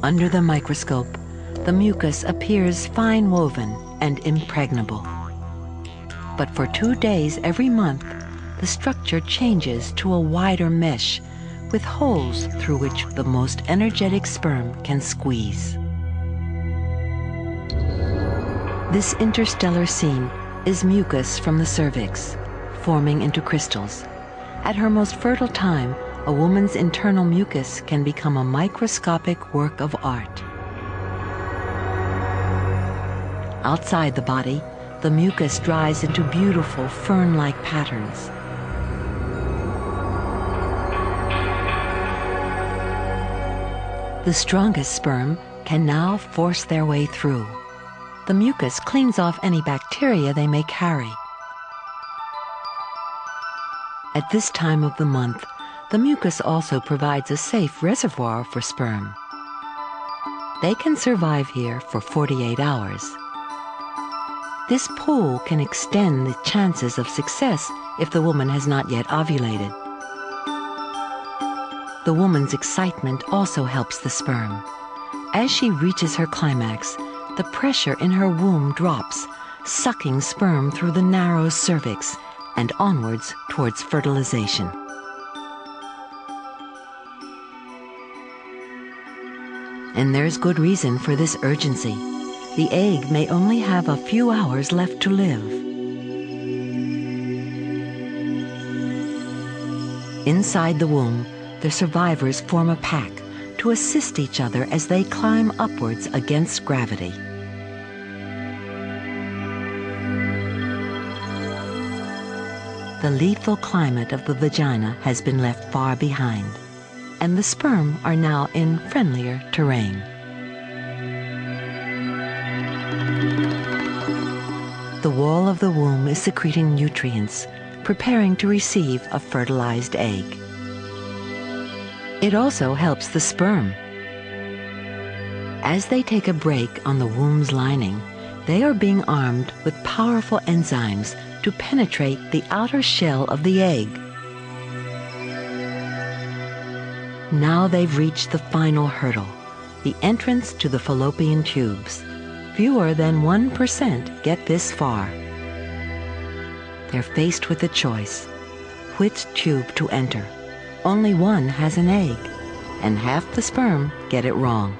Under the microscope, the mucus appears fine-woven and impregnable. But for 2 days every month, the structure changes to a wider mesh with holes through which the most energetic sperm can squeeze. This interstellar scene is mucus from the cervix, forming into crystals. At her most fertile time, a woman's internal mucus can become a microscopic work of art. Outside the body, the mucus dries into beautiful fern-like patterns. The strongest sperm can now force their way through. The mucus cleans off any bacteria they may carry. At this time of the month, the mucus also provides a safe reservoir for sperm. They can survive here for 48 hours. This pool can extend the chances of success if the woman has not yet ovulated. The woman's excitement also helps the sperm. As she reaches her climax, the pressure in her womb drops, sucking sperm through the narrow cervix and onwards towards fertilization. And there's good reason for this urgency. The egg may only have a few hours left to live. Inside the womb, the survivors form a pack to assist each other as they climb upwards against gravity. The lethal climate of the vagina has been left far behind, and the sperm are now in friendlier terrain. The wall of the womb is secreting nutrients, preparing to receive a fertilized egg. It also helps the sperm. As they take a break on the womb's lining, they are being armed with powerful enzymes to penetrate the outer shell of the egg. Now they've reached the final hurdle, the entrance to the fallopian tubes. Fewer than 1% get this far. They're faced with a choice, which tube to enter. Only one has an egg, and half the sperm get it wrong.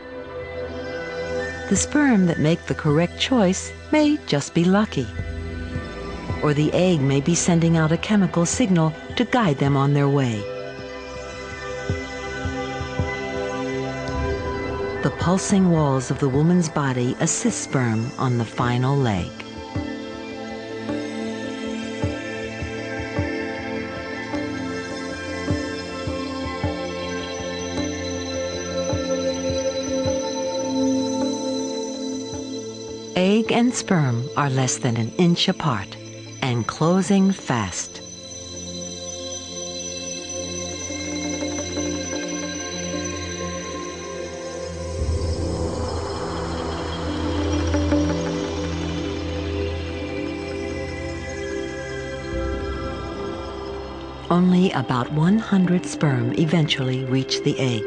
The sperm that make the correct choice may just be lucky, or the egg may be sending out a chemical signal to guide them on their way. The pulsing walls of the woman's body assist sperm on the final leg. Egg and sperm are less than an inch apart and closing fast. Only about 100 sperm eventually reach the egg.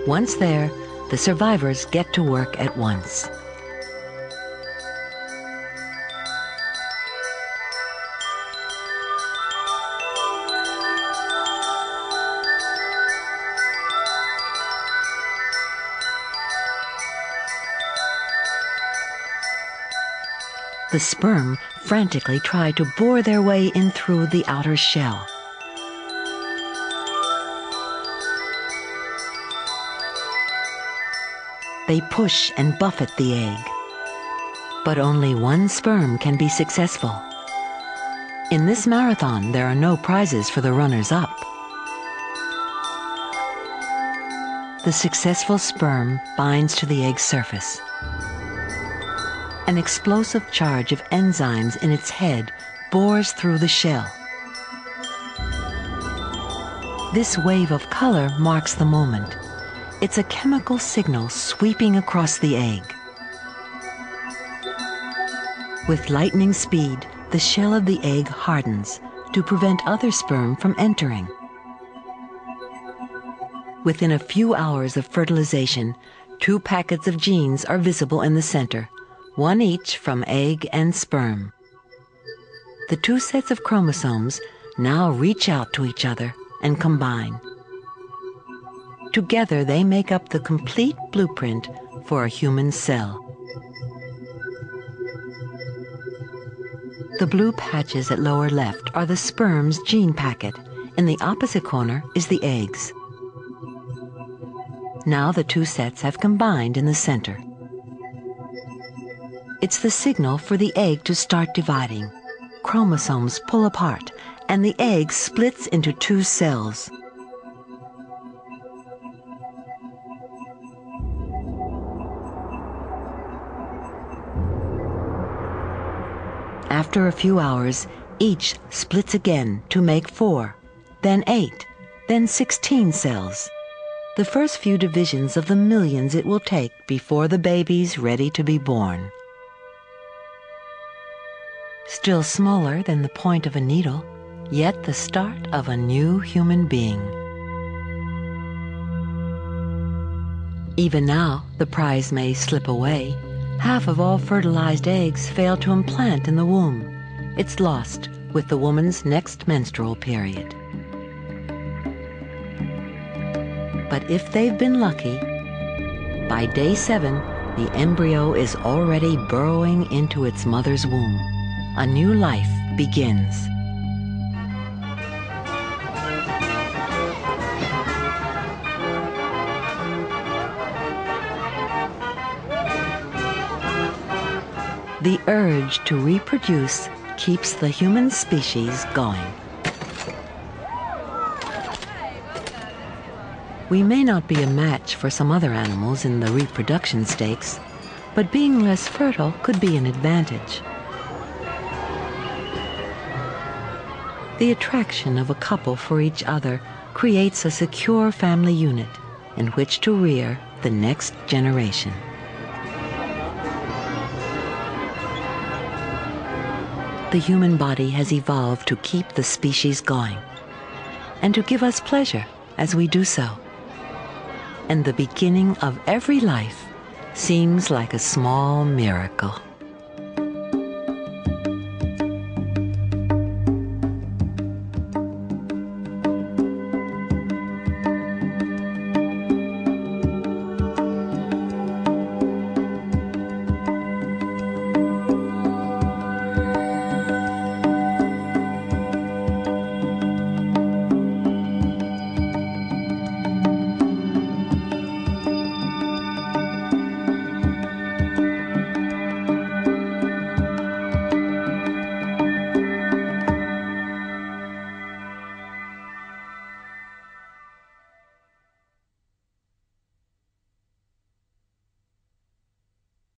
Once there, the survivors get to work at once. The sperm frantically try to bore their way in through the outer shell. They push and buffet the egg. But only one sperm can be successful. In this marathon, there are no prizes for the runners-up. The successful sperm binds to the egg's surface. An explosive charge of enzymes in its head bores through the shell. This wave of color marks the moment. It's a chemical signal sweeping across the egg. With lightning speed, the shell of the egg hardens to prevent other sperm from entering. Within a few hours of fertilization, 2 packets of genes are visible in the center, one each from egg and sperm. The 2 sets of chromosomes now reach out to each other and combine. Together they make up the complete blueprint for a human cell. The blue patches at lower left are the sperm's gene packet. In the opposite corner is the eggs. Now the 2 sets have combined in the center. It's the signal for the egg to start dividing. Chromosomes pull apart, and the egg splits into 2 cells. After a few hours, each splits again to make 4, then 8, then 16 cells. The first few divisions of the millions it will take before the baby's ready to be born. Still smaller than the point of a needle, yet the start of a new human being. Even now, the prize may slip away. Half of all fertilized eggs fail to implant in the womb. It's lost with the woman's next menstrual period. But if they've been lucky, by day 7, the embryo is already burrowing into its mother's womb. A new life begins. The urge to reproduce keeps the human species going. We may not be a match for some other animals in the reproduction stakes, but being less fertile could be an advantage. The attraction of a couple for each other creates a secure family unit in which to rear the next generation. The human body has evolved to keep the species going and to give us pleasure as we do so. And the beginning of every life seems like a small miracle.